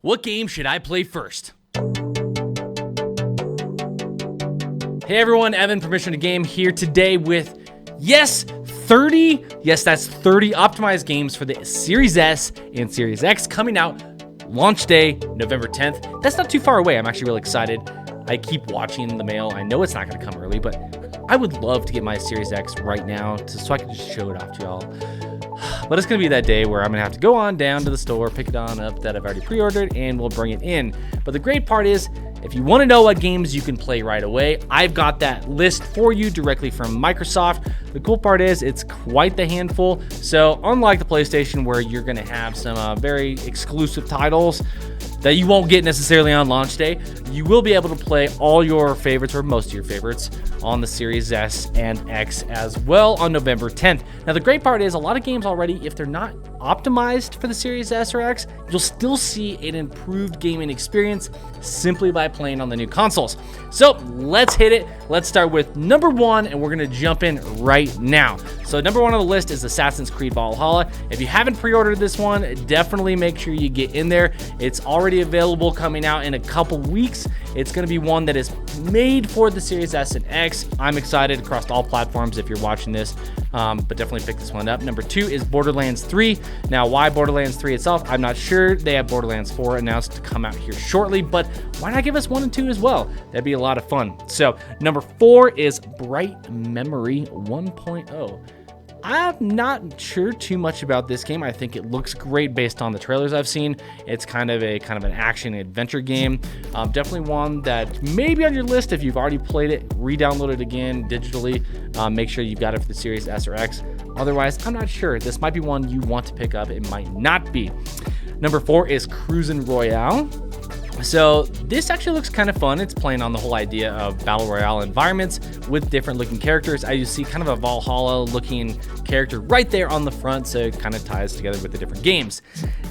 What game should I play first? Hey everyone, Evan, Permission to Game here today with, that's 30 optimized games for the Series S and Series X coming out launch day, November 10th. That's not too far away. I'm actually really excited. I keep watching the mail. I know it's not going to come early, but I would love to get my Series X right now so I can just show it off to y'all. But it's going to be that day where I'm going to have to go on down to the store, pick it on up that I've already pre-ordered, and we'll bring it in. But the great part is, if you want to know what games you can play right away, I've got that list for you directly from Microsoft. The cool part is it's quite the handful. So unlike the PlayStation where you're going to have some very exclusive titles that you won't get necessarily on launch day, you will be able to play all your favorites or most of your favorites on the Series S and X as well on November 10th. Now the great part is a lot of games already, if they're not optimized for the Series S or X, you'll still see an improved gaming experience simply by playing on the new consoles. So let's hit it. Let's start with number one, and we're gonna jump in right now. So number one on the list is Assassin's Creed Valhalla. If you haven't pre-ordered this one, definitely make sure you get in there. It's already available, coming out in a couple weeks. It's gonna be one that is made for the Series S and X. I'm excited across all platforms if you're watching this, but definitely pick this one up. Number two is Borderlands 3. Now, why Borderlands 3 itself, I'm not sure. They have Borderlands 4 announced to come out here shortly, but why not give us 1 and 2 as well? That'd be a lot of fun. So number 4 is Bright Memory 1.0. I'm not sure too much about this game. I think it looks great based on the trailers I've seen. It's kind of an action adventure game. Definitely one that may be on your list if you've already played it. Re-download it again digitally. Make sure you've got it for the Series S or X. Otherwise, I'm not sure. This might be one you want to pick up. It might not be. Number 4 is Cuisine Royale. So this actually looks kind of fun. It's playing on the whole idea of battle royale environments with different looking characters. As you see, kind of a Valhalla looking character right there on the front, so it kind of ties together with the different games.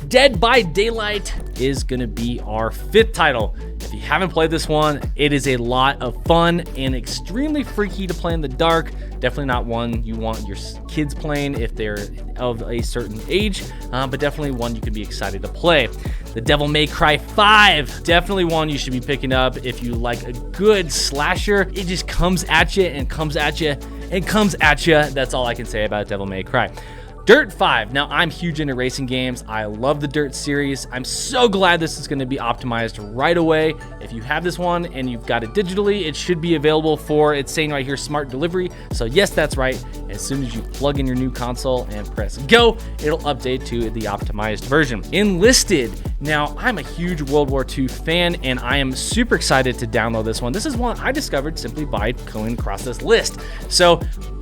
Dead by Daylight is going to be our 5th title. If you haven't played this one, it is a lot of fun and extremely freaky to play in the dark. Definitely not one you want your kids playing if they're of a certain age, but definitely one you can be excited to play. The Devil May Cry 5, definitely one you should be picking up if you like a good slasher. It just comes at you and comes at you and comes at you. That's all I can say about Devil May Cry. Dirt 5. Now, I'm huge into racing games. I love the Dirt series. I'm so glad this is going to be optimized right away. If you have this one and you've got it digitally, it should be available for, it's saying right here, smart delivery. So yes, that's right. As soon as you plug in your new console and press go, it'll update to the optimized version. Enlisted. Now, I'm a huge World War II fan, and I am super excited to download this one. This is one I discovered simply by going across this list. So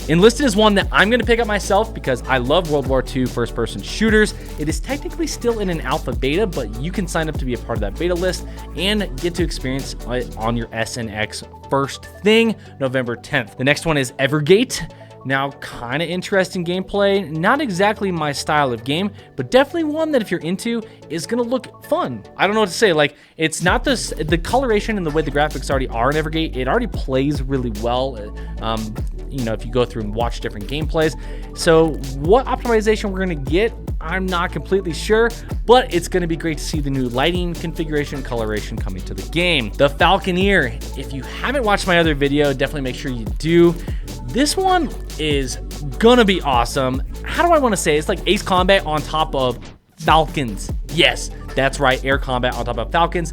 Enlisted is one that I'm going to pick up myself because I love World War II first-person shooters. It is technically still in an alpha beta, but you can sign up to be a part of that beta list and get to experience it on your S and X first thing, November 10th. The next one is Evergate. Now, kind of interesting gameplay. Not exactly my style of game, but definitely one that if you're into is going to look fun. I don't know what to say. Like, it's not the coloration and the way the graphics already are in Evergate. It already plays really well. If you go through and watch different gameplays. So what optimization we're going to get, I'm not completely sure, but it's going to be great to see the new lighting configuration, coloration coming to the game. The Falconeer. If you haven't watched my other video, definitely make sure you do. This one is gonna be awesome. How do I want to say it? It's like Ace Combat on top of Falcons. Yes, that's right, air combat on top of Falcons.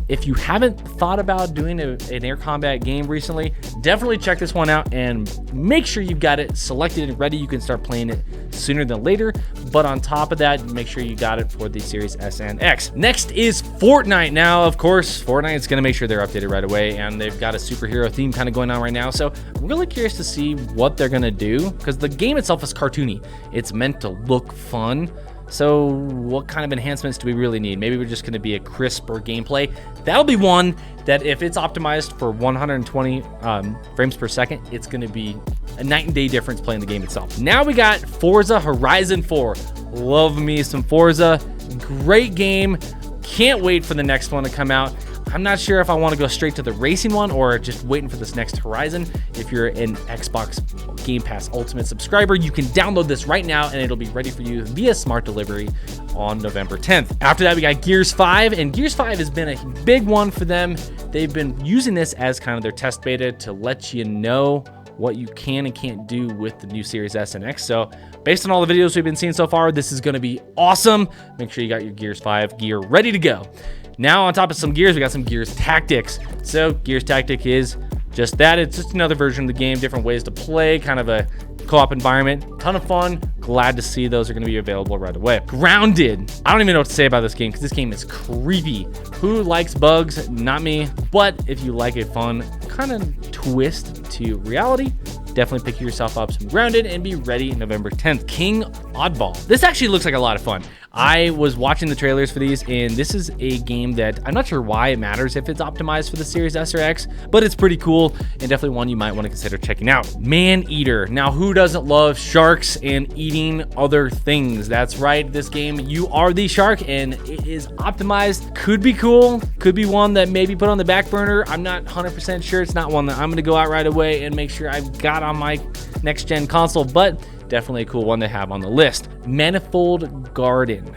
If you haven't thought about doing an air combat game recently, definitely check this one out and make sure you've got it selected and ready. You can start playing it sooner than later, but on top of that, make sure you got it for the Series S and X. Next is Fortnite. Now, of course, Fortnite is going to make sure they're updated right away, and they've got a superhero theme kind of going on right now, so I'm really curious to see what they're going to do, because the game itself is cartoony. It's meant to look fun. So what kind of enhancements do we really need? Maybe we're just going to be a crisper gameplay. That'll be one that if it's optimized for 120 frames per second, it's going to be a night and day difference playing the game itself. Now we got Forza Horizon 4. Love me some Forza. Great game. Can't wait for the next one to come out. I'm not sure if I want to go straight to the racing one or just waiting for this next horizon. If you're an Xbox Game Pass Ultimate subscriber, you can download this right now and it'll be ready for you via smart delivery on November 10th. After that, we got Gears 5, and Gears 5 has been a big one for them. They've been using this as kind of their test beta to let you know what you can and can't do with the new Series S and X. So based on all the videos we've been seeing so far, this is going to be awesome. Make sure you got your Gears 5 gear ready to go. Now on top of some Gears, we got some Gears Tactics. So Gears Tactic is just that. It's just another version of the game, different ways to play, kind of a co-op environment. Ton of fun. Glad to see those are going to be available right away. Grounded. I don't even know what to say about this game because this game is creepy. Who likes bugs? Not me. But if you like a fun kind of twist to reality, definitely pick yourself up some Grounded and be ready November 10th. King Oddball. This actually looks like a lot of fun. I was watching the trailers for these, and this is a game that I'm not sure why it matters if it's optimized for the Series S or X, but it's pretty cool and definitely one you might want to consider checking out. Maneater. Now, who doesn't love sharks and eating other things? That's right, this game, you are the shark, and it is optimized. Could be cool. Could be one that maybe put on the back burner. I'm not 100% sure. It's not one that I'm going to go out right away and make sure I've got on my next-gen console, but definitely a cool one to have on the list. Manifold Garden.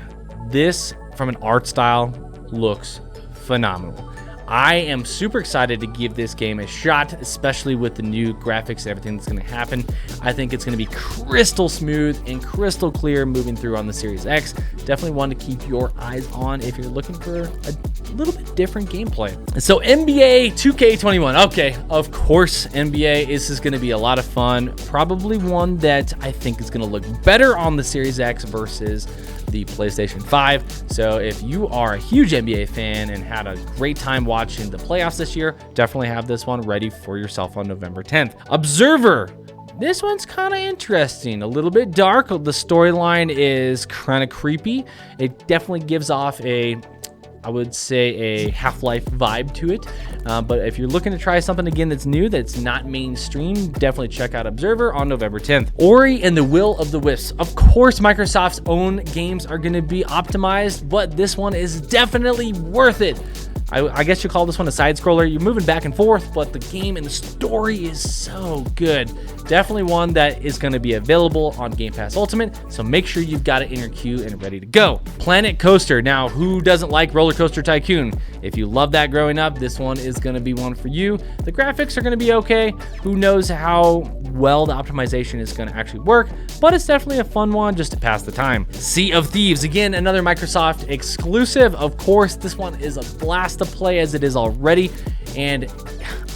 This, from an art style, looks phenomenal. I am super excited to give this game a shot, especially with the new graphics and everything that's going to happen. I think it's going to be crystal smooth and crystal clear moving through on the Series X. Definitely one to keep your eyes on if you're looking for a little bit different gameplay. So NBA 2K21. Okay, of course, NBA. This is going to be a lot of fun. Probably one that I think is going to look better on the Series X versus the PlayStation 5. So if you are a huge NBA fan and had a great time watching the playoffs this year, definitely have this one ready for yourself on November 10th. Observer. This one's kind of interesting, a little bit dark. The storyline is kind of creepy. It definitely gives off I would say a Half-Life vibe to it. But if you're looking to try something again that's new, that's not mainstream, definitely check out Observer on November 10th. Ori and the Will of the Wisps. Of course, Microsoft's own games are going to be optimized, but this one is definitely worth it. I guess you call this one a side scroller. You're moving back and forth, but the game and the story is so good. Definitely one that is going to be available on Game Pass Ultimate, so make sure you've got it in your queue and ready to go. Planet Coaster. Now, who doesn't like Roller Coaster Tycoon? If you love that growing up, this one is going to be one for you. The graphics are going to be okay. Who knows how well the optimization is going to actually work, but it's definitely a fun one just to pass the time. Sea of Thieves. Again, another Microsoft exclusive. Of course, this one is a blast to play as it is already, and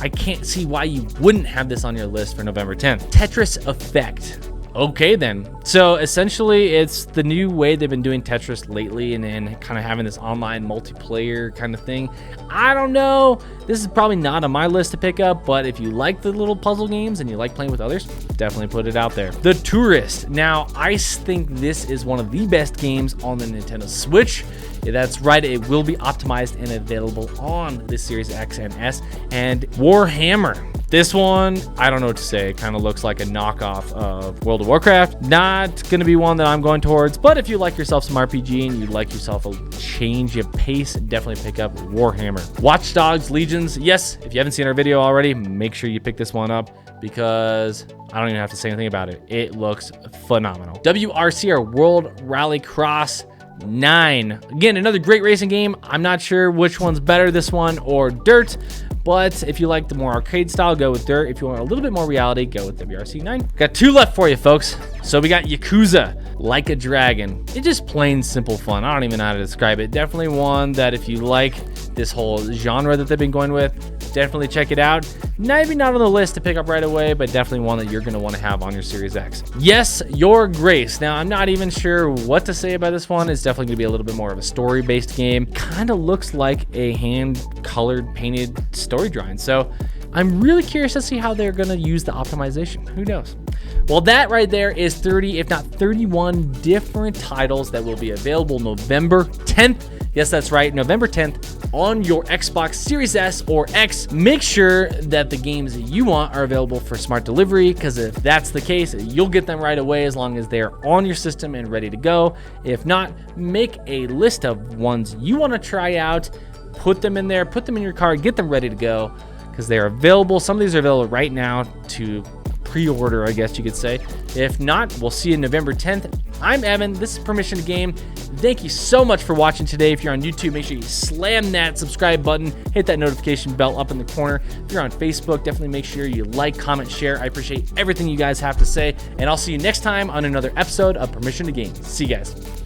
I can't see why you wouldn't have this on your list for November 10th. Tetris Effect. Okay then. So essentially it's the new way they've been doing Tetris lately, and then kind of having this online multiplayer kind of thing. I don't know. This is probably not on my list to pick up, but if you like the little puzzle games and you like playing with others, definitely put it out there. The Tourist. Now, I think this is one of the best games on the Nintendo Switch. Yeah, that's right, it will be optimized and available on the Series X and S. And Warhammer. This one, I don't know what to say. It kind of looks like a knockoff of World of Warcraft. Not going to be one that I'm going towards, but if you like yourself some RPG and you like yourself a change of pace, definitely pick up Warhammer. Watch Dogs Legions. Yes, if you haven't seen our video already, make sure you pick this one up because I don't even have to say anything about it. It looks phenomenal. WRC, or World Rallycross 9. Again, another great racing game. I'm not sure which one's better, this one or Dirt. But if you like the more arcade style, go with Dirt. If you want a little bit more reality, go with WRC 9. Got two left for you, folks. So we got Yakuza, Like a Dragon. It's just plain simple fun. I don't even know how to describe it. Definitely one that if you like this whole genre that they've been going with, definitely check it out. Maybe not on the list to pick up right away, but definitely one that you're going to want to have on your Series X. Yes, Your Grace. Now, I'm not even sure what to say about this one. It's definitely going to be a little bit more of a story-based game. Kind of looks like a hand-colored, painted story drawing. So I'm really curious to see how they're going to use the optimization. Who knows? Well, that right there is 30, if not 31 different titles that will be available November 10th. Yes, that's right, November 10th on your Xbox Series S or X. Make sure that the games you want are available for smart delivery, because if that's the case, you'll get them right away as long as they're on your system and ready to go. If not, make a list of ones you want to try out. put them in there, put them in your car, get them ready to go, because they're available. Some of these are available right now to pre-order, I guess you could say. If not, we'll see you November 10th. I'm Evan. This is Permission to Game. Thank you so much for watching today. If you're on YouTube, make sure you slam that subscribe button, hit that notification bell up in the corner. If you're on Facebook, definitely make sure you like, comment, share. I appreciate everything you guys have to say, and I'll see you next time on another episode of Permission to Game. See you guys.